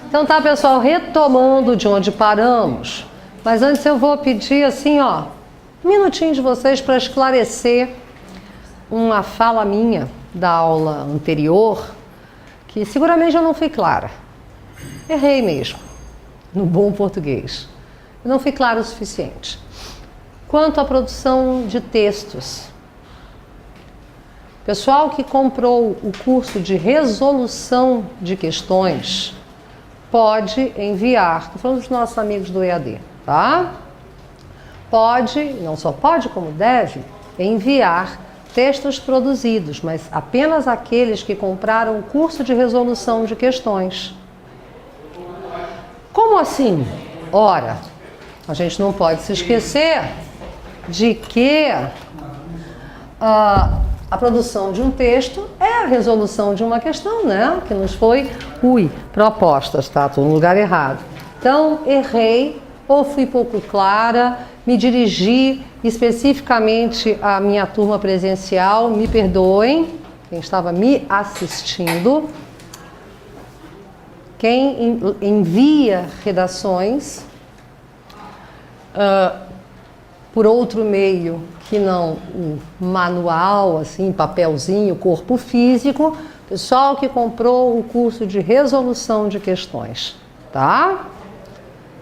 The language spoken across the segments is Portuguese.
Então tá, pessoal, retomando de onde paramos. Mas antes eu vou pedir assim, ó, um minutinho de vocês para esclarecer uma fala minha da aula anterior, que seguramente eu não fui clara. Errei mesmo, no bom português. Eu não fui clara o suficiente. Quanto à produção de textos, pessoal que comprou o curso de resolução de questões pode enviar, estou falando dos nossos amigos do EAD, tá? Pode, não só pode como deve, enviar textos produzidos, mas apenas aqueles que compraram o curso de resolução de questões. Como assim? Ora, a gente não pode se esquecer de que a produção de um texto é a resolução de uma questão, né? Que nos foi, propostas, tá? Estou no lugar errado. Então, errei ou fui pouco clara, me dirigi especificamente à minha turma presencial, me perdoem, quem estava me assistindo. Quem envia redações por outro meio que não o manual, assim, papelzinho, corpo físico, pessoal que comprou o curso de resolução de questões, tá?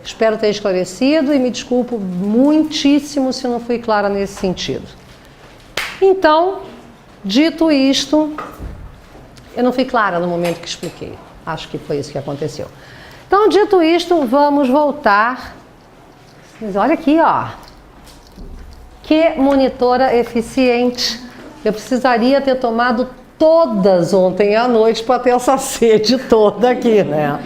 Espero ter esclarecido e me desculpo muitíssimo se não fui clara nesse sentido. Então, dito isto, eu não fui clara no momento que expliquei. Acho que foi isso que aconteceu. Então, dito isto, vamos voltar. Mas olha aqui, ó. Que monitora eficiente. Eu precisaria ter tomado todas ontem à noite para ter essa sede toda aqui, né?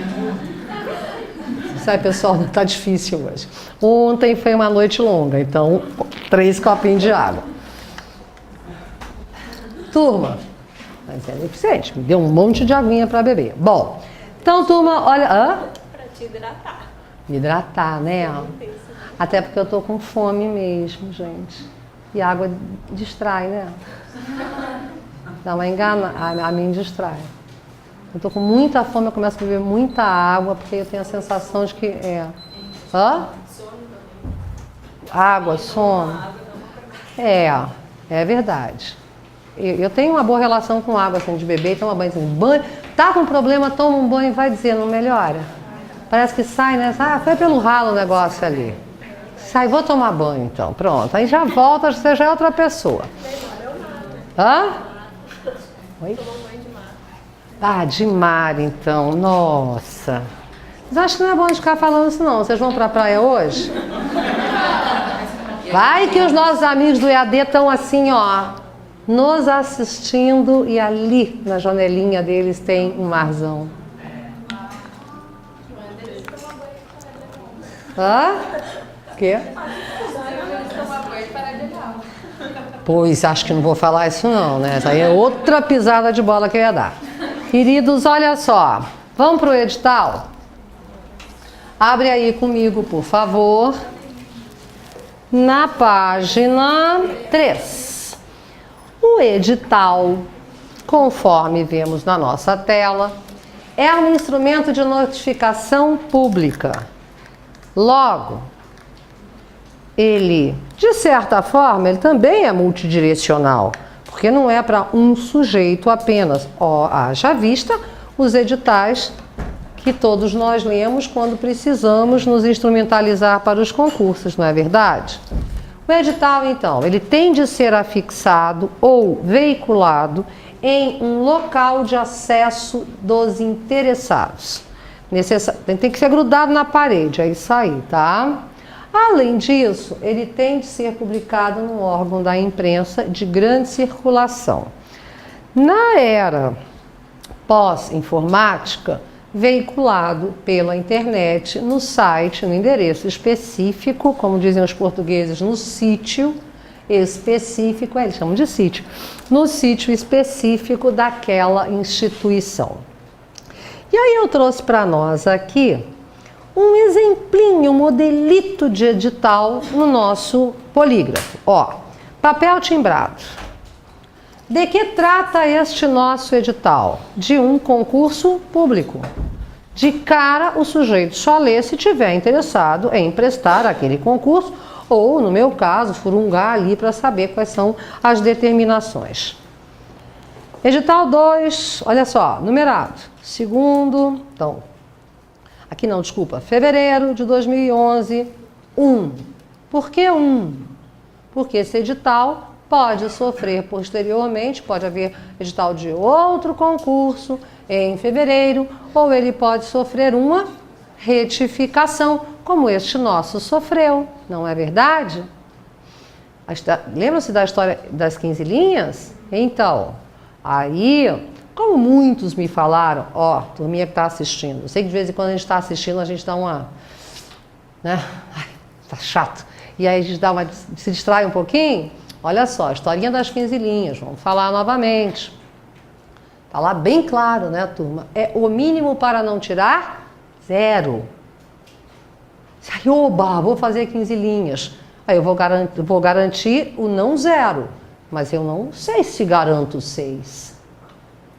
Sabe, pessoal, tá difícil hoje. Ontem foi uma noite longa, então 3 copinhos de água. Turma, mas é eficiente, me deu um monte de aguinha para beber. Bom, então, turma, olha... Para te hidratar. Hidratar, né? Até porque eu tô com fome mesmo, gente. E água distrai, né? Dá uma engana, a mim distrai. Eu tô com muita fome, eu começo a beber muita água, porque eu tenho a sensação de que água, sono. É verdade. Eu tenho uma boa relação com água, assim, de beber, toma banho, assim, banho. Tá com problema, toma um banho e vai dizer, não melhora? Parece que sai, né? Foi pelo ralo o negócio ali. Sai, vou tomar banho então, pronto. Aí já volta, você já é outra pessoa. Oi? De mar então, nossa. Mas acho que não é bom de ficar falando isso não. Vocês vão pra praia hoje? Vai que os nossos amigos do EAD estão assim, ó, nos assistindo e ali na janelinha deles tem um marzão. O quê? Pois, acho que não vou falar isso não, né? Essa aí é outra pisada de bola que eu ia dar. Queridos, olha só. Vamos para o edital? Abre aí comigo, por favor. Na página 3. O edital, conforme vemos na nossa tela, é um instrumento de notificação pública. Logo, ele, de certa forma, ele também é multidirecional, porque não é para um sujeito apenas. Haja vista os editais que todos nós lemos quando precisamos nos instrumentalizar para os concursos, não é verdade? O edital, então, ele tem de ser afixado ou veiculado em um local de acesso dos interessados. Tem que ser grudado na parede, é isso aí, tá? Além disso, ele tem de ser publicado num órgão da imprensa de grande circulação. Na era pós-informática, veiculado pela internet, no site, no endereço específico, como dizem os portugueses, no sítio específico, eles chamam de sítio, no sítio específico daquela instituição. E aí eu trouxe para nós aqui um exemplinho, um modelito de edital no nosso polígrafo. Papel timbrado. De que trata este nosso edital? De um concurso público. De cara, o sujeito só lê se tiver interessado em prestar aquele concurso ou, no meu caso, furungar ali para saber quais são as determinações. Edital 2, olha só, numerado. Segundo, então, aqui não, desculpa, fevereiro de 2011, 1. Por que 1? Porque esse edital pode sofrer posteriormente, pode haver edital de outro concurso em fevereiro, ou ele pode sofrer uma retificação, como este nosso sofreu, não é verdade? Lembra-se da história das 15 linhas? Então, aí, como muitos me falaram, ó, turminha que está assistindo, eu sei que de vez em quando a gente está assistindo, a gente dá uma, né, ai, tá chato, e aí a gente dá se distrai um pouquinho. Olha só, a historinha das 15 linhas, vamos falar novamente. Está lá bem claro, né, turma? É o mínimo para não tirar, 0. Aí, oba, vou fazer 15 linhas. Aí eu vou garantir o não 0, mas eu não sei se garanto 6.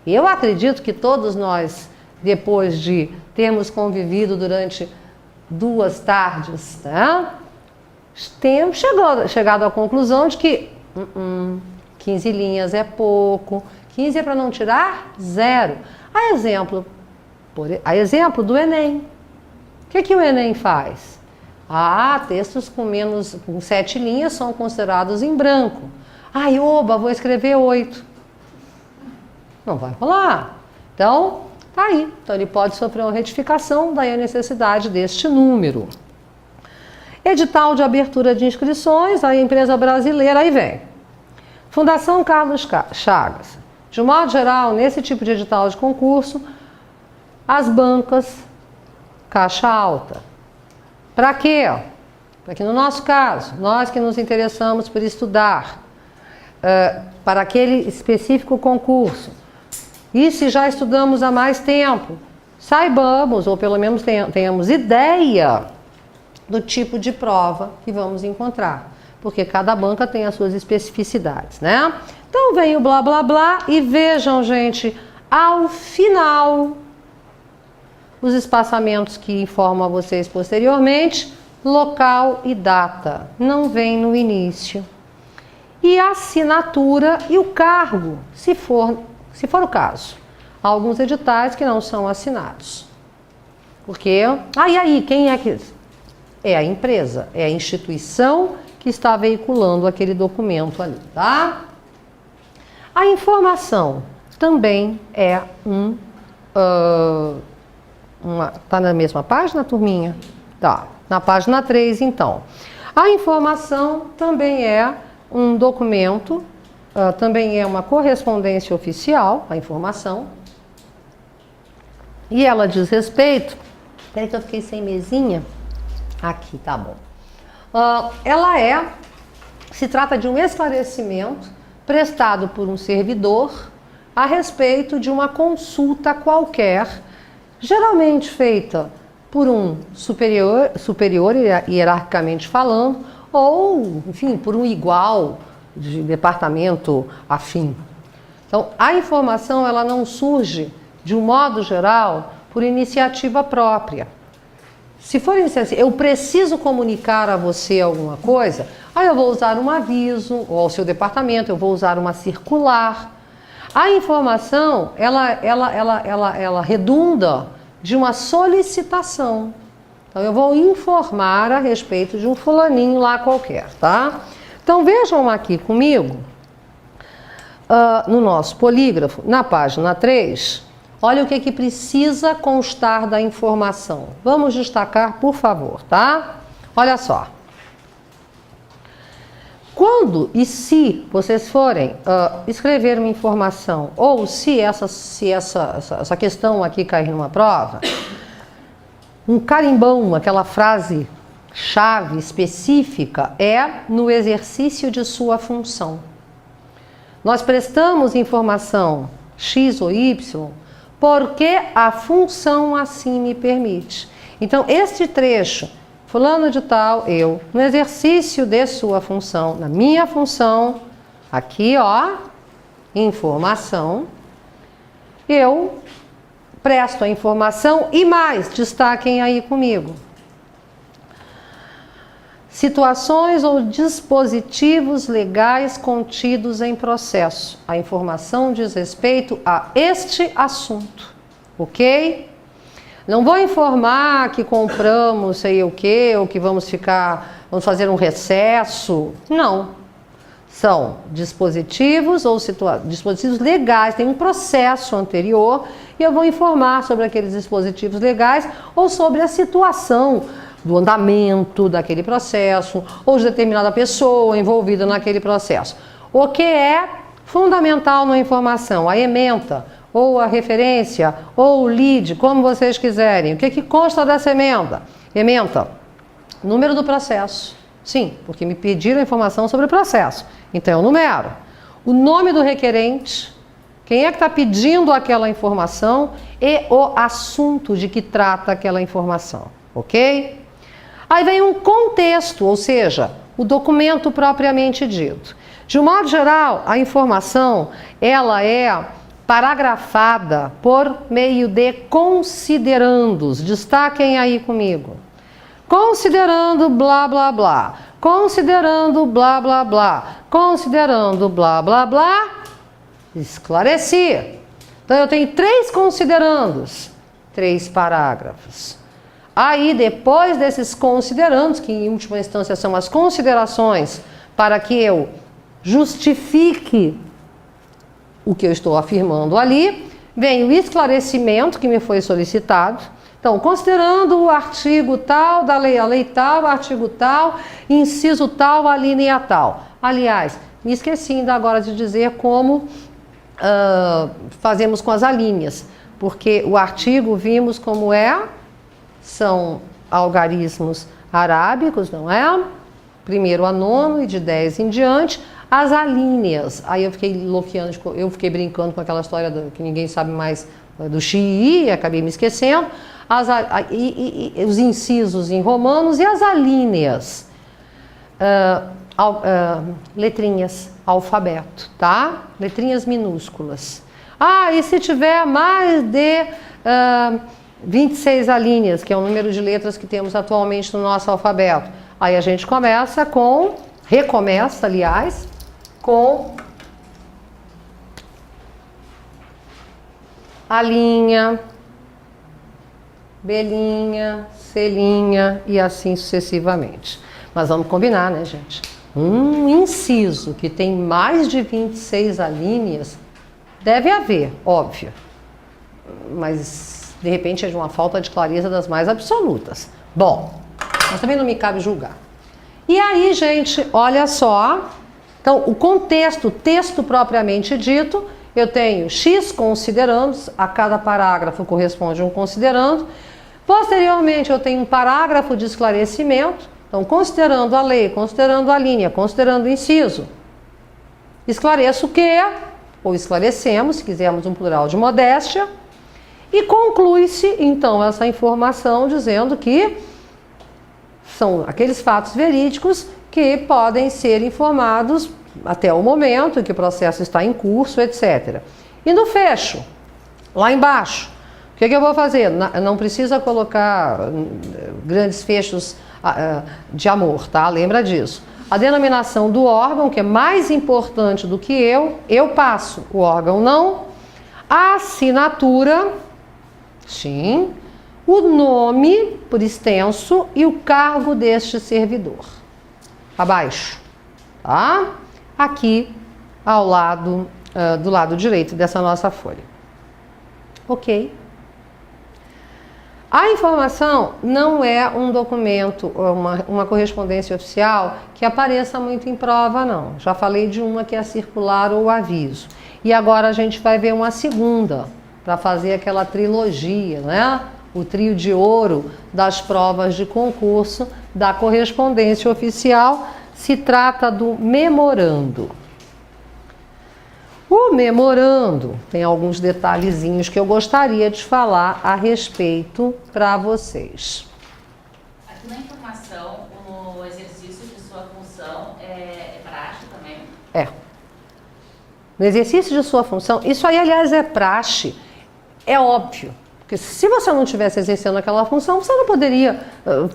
Eu acredito que todos nós, depois de termos convivido durante 2 tardes, né, temos chegado à conclusão de que 15 linhas é pouco, 15 é para não tirar 0. A exemplo do Enem. O que o Enem faz? Textos com 7 linhas são considerados em branco. Oba, vou escrever 8. Não vai rolar. Então, tá aí. Então, ele pode sofrer uma retificação, daí a necessidade deste número. Edital de abertura de inscrições, a empresa brasileira, aí vem. Fundação Carlos Chagas. De um modo geral, nesse tipo de edital de concurso, as bancas, caixa alta. Para quê? Para que no nosso caso, nós que nos interessamos por estudar para aquele específico concurso, e se já estudamos há mais tempo, saibamos, ou pelo menos tenhamos ideia do tipo de prova que vamos encontrar, porque cada banca tem as suas especificidades, né? Então vem o blá blá blá e vejam, gente, ao final, os espaçamentos que informam a vocês posteriormente, local e data, não vem no início. E a assinatura e o cargo, se for o caso. Há alguns editais que não são assinados. Porque, e aí, quem é que... É a empresa, é a instituição que está veiculando aquele documento ali, tá? A informação também é tá na mesma página, turminha? Tá, na página 3, então. A informação também é um documento, também é uma correspondência oficial, a informação. E ela diz respeito... Peraí que eu fiquei sem mesinha. Aqui, tá bom. Se trata de um esclarecimento prestado por um servidor a respeito de uma consulta qualquer, geralmente feita por um superior hierarquicamente falando, ou, enfim, por um igual de departamento afim. Então, a informação ela não surge, de um modo geral, por iniciativa própria. Se for assim, eu preciso comunicar a você alguma coisa, eu vou usar um aviso, ou ao seu departamento, eu vou usar uma circular. A informação, ela redunda de uma solicitação. Então, eu vou informar a respeito de um fulaninho lá qualquer, tá? Então, vejam aqui comigo, no nosso polígrafo, na página 3... Olha o que precisa constar da informação. Vamos destacar, por favor, tá? Olha só. Quando e se vocês forem escrever uma informação, ou se essa questão aqui cair numa prova, um carimbão, aquela frase chave específica, é no exercício de sua função. Nós prestamos informação X ou Y porque a função assim me permite. Então, este trecho, fulano de tal, eu, no exercício de sua função, na minha função, aqui, ó, informação, eu presto a informação e mais, destaquem aí comigo. Situações ou dispositivos legais contidos em processo. A informação diz respeito a este assunto, ok? Não vou informar que compramos sei o quê, ou que vamos fazer um recesso. Não. São dispositivos ou dispositivos legais, tem um processo anterior e eu vou informar sobre aqueles dispositivos legais ou sobre a situação do andamento daquele processo ou de determinada pessoa envolvida naquele processo. O que é fundamental na informação? A ementa, ou a referência, ou o lead, como vocês quiserem. O que consta dessa ementa? Ementa, número do processo. Sim, porque me pediram informação sobre o processo. Então eu numero. O nome do requerente, quem é que está pedindo aquela informação e o assunto de que trata aquela informação, ok? Aí vem um contexto, ou seja, o documento propriamente dito. De um modo geral, a informação, ela é paragrafada por meio de considerandos. Destaquem aí comigo. Considerando blá, blá, blá. Considerando blá, blá, blá. Considerando blá, blá, blá. Esclareci. Então, eu tenho 3 considerandos, 3 parágrafos. Aí, depois desses considerandos, que em última instância são as considerações para que eu justifique o que eu estou afirmando ali, vem o esclarecimento que me foi solicitado. Então, considerando o artigo tal, da lei, a lei tal, artigo tal, inciso tal, a linha tal. Aliás, me esqueci ainda agora de dizer como fazemos com as alíneas, porque o artigo vimos como são algarismos arábicos, não é? Primeiro a nono e de 10 em diante, as alíneas. Aí eu fiquei brincando com aquela história que ninguém sabe mais do Xii, acabei me esquecendo, os incisos em romanos e as alíneas, letrinhas, alfabeto, tá? Letrinhas minúsculas. E se tiver mais de 26 alíneas, que é o número de letras que temos atualmente no nosso alfabeto. Aí a gente recomeça, aliás, com a linha, belinha, celinha e assim sucessivamente. Mas vamos combinar, né, gente? Um inciso que tem mais de 26 alíneas, deve haver, óbvio, mas de repente é de uma falta de clareza das mais absolutas. Bom, mas também não me cabe julgar. E aí, gente, olha só. Então, o contexto, o texto propriamente dito, eu tenho X considerandos, a cada parágrafo corresponde um considerando. Posteriormente, eu tenho um parágrafo de esclarecimento. Então, considerando a lei, considerando a linha, considerando o inciso, esclareço o que, ou esclarecemos, se quisermos um plural de modéstia, e conclui-se, então, essa informação dizendo que são aqueles fatos verídicos que podem ser informados até o momento em que o processo está em curso, etc. E no fecho, lá embaixo, o que eu vou fazer? Não precisa colocar grandes fechos de amor, tá? Lembra disso. A denominação do órgão, que é mais importante do que eu passo, o órgão não. A assinatura, sim, o nome por extenso e o cargo deste servidor. Abaixo, tá? Aqui ao lado, do lado direito dessa nossa folha. Ok? A informação não é um documento, uma correspondência oficial que apareça muito em prova, não. Já falei de uma que é circular ou aviso. E agora a gente vai ver uma segunda, para fazer aquela trilogia, né? O trio de ouro das provas de concurso da correspondência oficial. Se trata do memorando. O memorando tem alguns detalhezinhos que eu gostaria de falar a respeito para vocês. Aqui na informação, o exercício de sua função é praxe também? É. No exercício de sua função, isso aí, aliás, é praxe, é óbvio. Porque se você não estivesse exercendo aquela função, você não poderia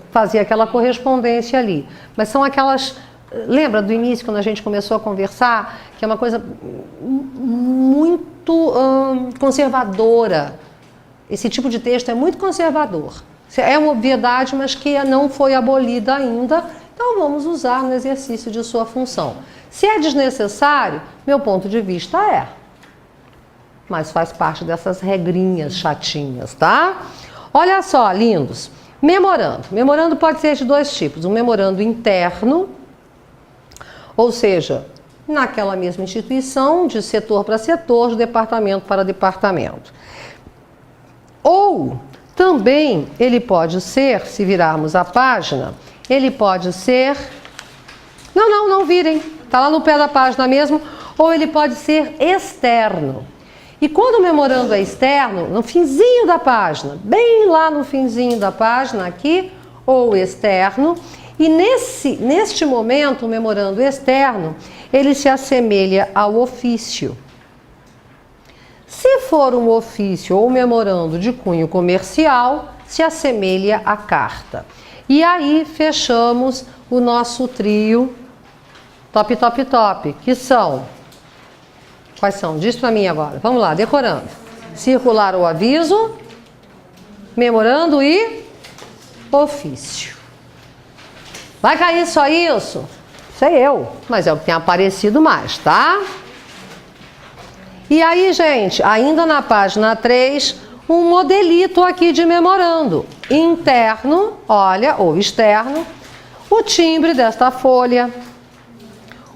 fazer aquela correspondência ali. Mas são aquelas... Lembra do início, quando a gente começou a conversar, que é uma coisa muito conservadora. Esse tipo de texto é muito conservador. É uma obviedade, mas que não foi abolida ainda. Então vamos usar no exercício de sua função. Se é desnecessário, meu ponto de vista é. Mas faz parte dessas regrinhas chatinhas, tá? Olha só, lindos. Memorando. Memorando pode ser de dois tipos. Um memorando interno, ou seja, naquela mesma instituição, de setor para setor, de departamento para departamento. Ou também ele pode ser, se virarmos a página, ele pode ser... Não virem. Está lá no pé da página mesmo. Ou ele pode ser externo. E quando o memorando é externo, no finzinho da página, bem lá no finzinho da página aqui, ou externo, e neste momento o memorando externo, ele se assemelha ao ofício. Se for um ofício ou memorando de cunho comercial, se assemelha à carta. E aí fechamos o nosso trio top, que são... Quais são? Diz para mim agora. Vamos lá, decorando. Circular ou aviso, memorando e ofício. Vai cair só isso? Sei eu, mas é o que tem aparecido mais, tá? E aí, gente, ainda na página 3, um modelito aqui de memorando. Interno, olha, ou externo, o timbre desta folha,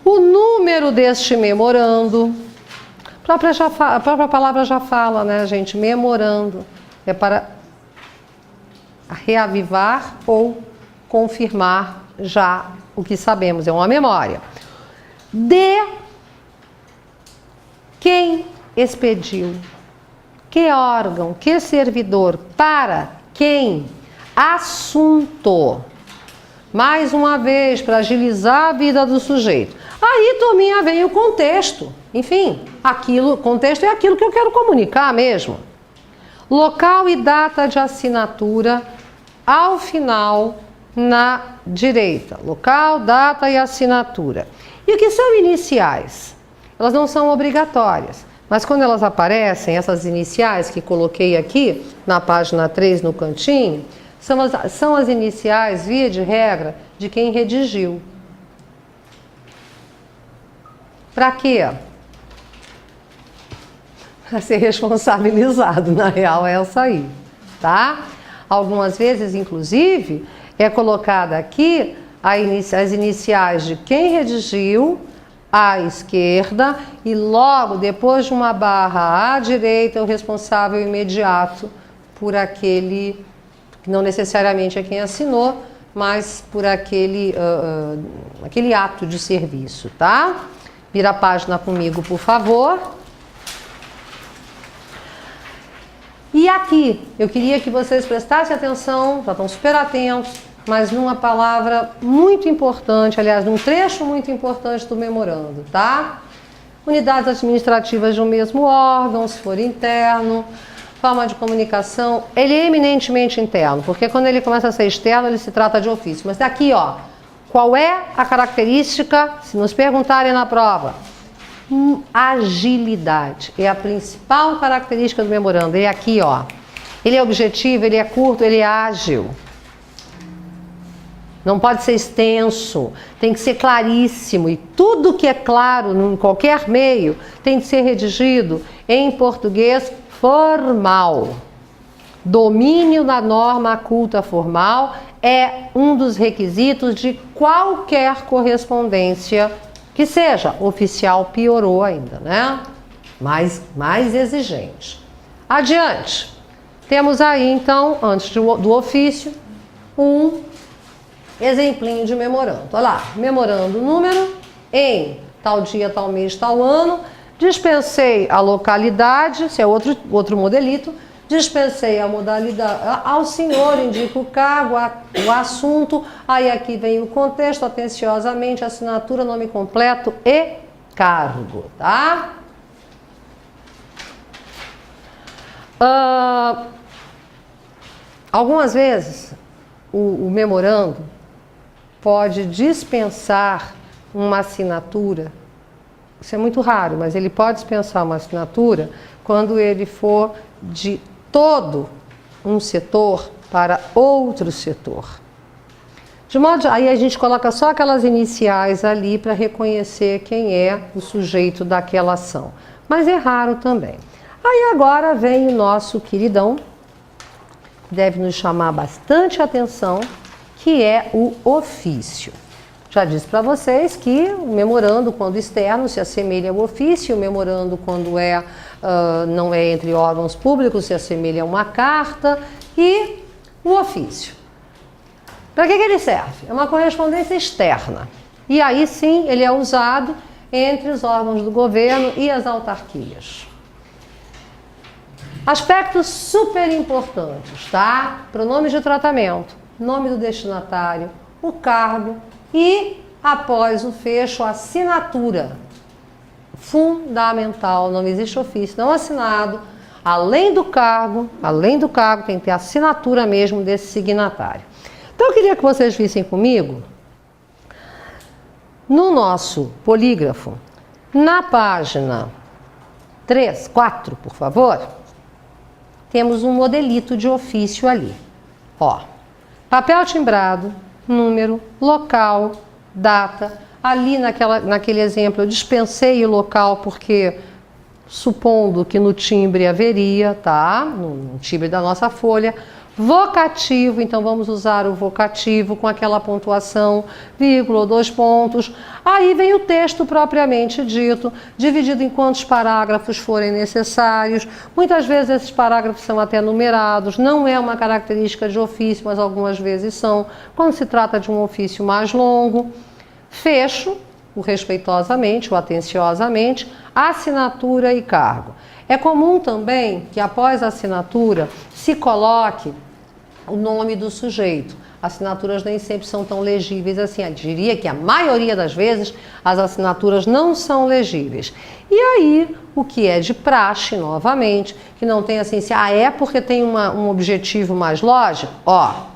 o número deste memorando. A própria palavra já fala, né, gente? Memorando. É para reavivar ou confirmar já o que sabemos. É uma memória. De quem expediu, que órgão, que servidor, para quem, assunto. Mais uma vez, para agilizar a vida do sujeito. Aí, turminha, vem o contexto. Enfim, contexto é aquilo que eu quero comunicar mesmo. Local e data de assinatura ao final na direita. Local, data e assinatura. E o que são iniciais? Elas não são obrigatórias, mas quando elas aparecem, essas iniciais que coloquei aqui na página 3 no cantinho, são as iniciais, via de regra, de quem redigiu. Para quê? Para ser responsabilizado, na real é essa aí, tá? Algumas vezes, inclusive, é colocada aqui as iniciais de quem redigiu à esquerda e logo depois de uma barra à direita o responsável imediato por aquele, não necessariamente é quem assinou, mas por aquele ato de serviço, tá? Vira a página comigo, por favor. E aqui, eu queria que vocês prestassem atenção, já estão super atentos, mas numa palavra muito importante, aliás, num trecho muito importante do memorando, tá? Unidades administrativas de um mesmo órgão, se for interno, forma de comunicação, ele é eminentemente interno, porque quando ele começa a ser externo, ele se trata de ofício. Mas daqui, ó, qual é a característica, se nos perguntarem na prova? Agilidade. É a principal característica do memorando. É aqui, ó. Ele é objetivo, ele é curto, ele é ágil. Não pode ser extenso, tem que ser claríssimo. E tudo que é claro em qualquer meio tem que ser redigido em português formal. Domínio da norma culta formal é um dos requisitos de qualquer correspondência que seja oficial, piorou ainda, né? Mais exigente. Adiante. Temos aí, então, antes do ofício, um exemplinho de memorando. Olha lá, memorando número em tal dia, tal mês, tal ano. Dispensei a localidade, esse é outro modelito. Dispensei a modalidade ao senhor, indica o cargo, o assunto, aí aqui vem o contexto, atenciosamente, assinatura, nome completo e cargo, tá? Algumas vezes, o memorando pode dispensar uma assinatura. Isso é muito raro, mas ele pode dispensar uma assinatura quando ele for de todo um setor para outro setor. De modo, aí a gente coloca só aquelas iniciais ali para reconhecer quem é o sujeito daquela ação. Mas é raro também. Aí agora vem o nosso queridão, que deve nos chamar bastante atenção, que é o ofício. Já disse para vocês que o memorando, quando externo, se assemelha ao ofício, o memorando, quando não é entre órgãos públicos, se assemelha a uma carta, e o ofício. Para que ele serve? É uma correspondência externa. E aí sim ele é usado entre os órgãos do governo e as autarquias. Aspectos super importantes, tá? Pronome de tratamento, nome do destinatário, o cargo e, após o fecho, a assinatura. Fundamental, não existe ofício não assinado, além do cargo tem que ter a assinatura mesmo desse signatário. Então eu queria que vocês vissem comigo, no nosso polígrafo, na página 4, por favor, temos um modelito de ofício ali. Ó, papel timbrado, número, local, data. Ali naquele exemplo eu dispensei o local porque supondo que no timbre haveria, tá? No timbre da nossa folha. Vocativo, então vamos usar o vocativo com aquela pontuação, vírgula ou 2 pontos. Aí vem o texto propriamente dito, dividido em quantos parágrafos forem necessários. Muitas vezes esses parágrafos são até numerados, não é uma característica de ofício, mas algumas vezes são, quando se trata de um ofício mais longo. Fecho, o respeitosamente, o atenciosamente, assinatura e cargo. É comum também que após a assinatura se coloque o nome do sujeito. Assinaturas nem sempre são tão legíveis assim. Eu diria que a maioria das vezes as assinaturas não são legíveis. E aí, o que é de praxe, novamente, que não tem assim, se é porque tem um objetivo mais lógico, ó.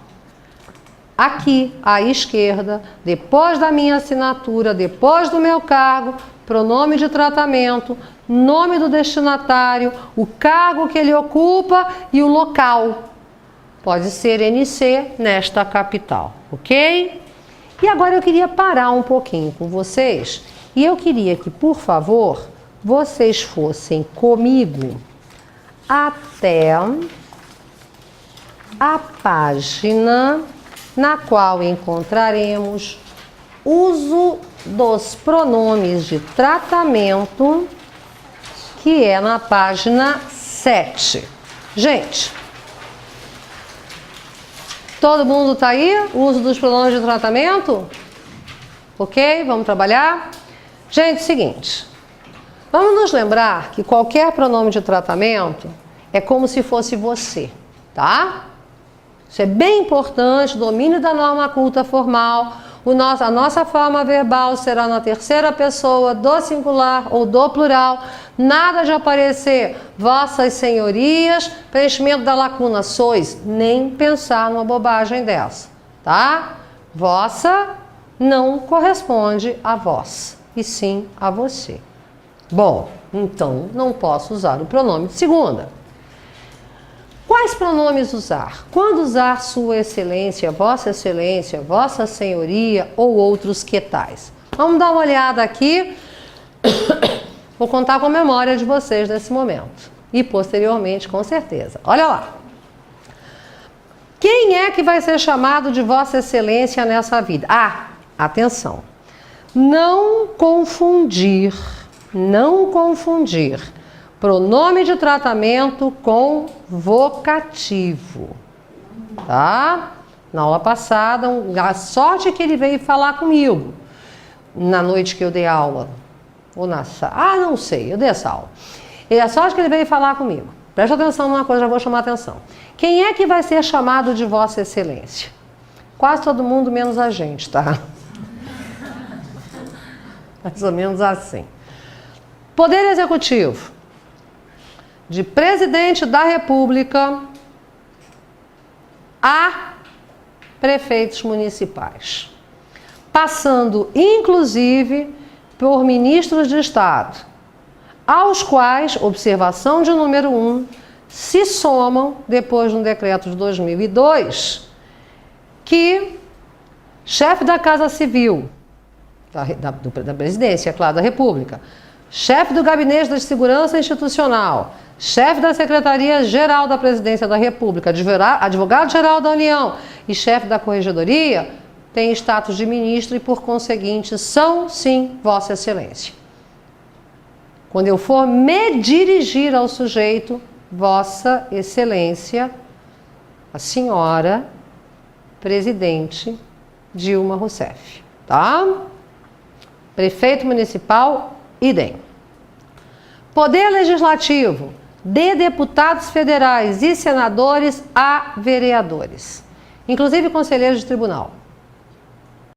Aqui, à esquerda, depois da minha assinatura, depois do meu cargo, pronome de tratamento, nome do destinatário, o cargo que ele ocupa e o local. Pode ser NC nesta capital, ok? E agora eu queria parar um pouquinho com vocês e eu queria que, por favor, vocês fossem comigo até a página na qual encontraremos uso dos pronomes de tratamento, que é na página 7. Gente, todo mundo está aí? Uso dos pronomes de tratamento? Ok? Vamos trabalhar? Gente, seguinte. Vamos nos lembrar que qualquer pronome de tratamento é como se fosse você, tá? Isso é bem importante, domínio da norma culta formal. A nossa forma verbal será na terceira pessoa do singular ou do plural. Nada de aparecer vossas senhorias, preenchimento da lacuna sois, nem pensar numa bobagem dessa, tá? Vossa não corresponde a vós, e sim a você. Bom, então não posso usar o pronome de segunda. Quais pronomes usar? Quando usar Sua Excelência, Vossa Senhoria ou outros que tais? Vamos dar uma olhada aqui. Vou contar com a memória de vocês nesse momento. E posteriormente, com certeza. Olha lá. Quem é que vai ser chamado de Vossa Excelência nessa vida? Ah, atenção. Não confundir pronome de tratamento com vocativo, tá? Na aula passada, a sorte que ele veio falar comigo, na noite que eu dei aula, ou não sei, eu dei essa aula. E a sorte que ele veio falar comigo. Presta atenção numa coisa, já vou chamar a atenção. Quem é que vai ser chamado de Vossa Excelência? Quase todo mundo, menos a gente, tá? Mais ou menos assim. Poder Executivo. De Presidente da República, a prefeitos municipais, passando inclusive por ministros de Estado, aos quais, observação de número 1, se somam, depois de um decreto de 2002, que chefe da Casa Civil, da Presidência, claro, da República, chefe do Gabinete de Segurança Institucional, chefe da Secretaria-Geral da Presidência da República, advogado-geral da União e chefe da Corregedoria, têm status de ministro e, por conseguinte, são, sim, Vossa Excelência. Quando eu for me dirigir ao sujeito, Vossa Excelência, a senhora presidente Dilma Rousseff, tá? Prefeito municipal, idem. Poder Legislativo, de deputados federais e senadores a vereadores, inclusive conselheiros de tribunal.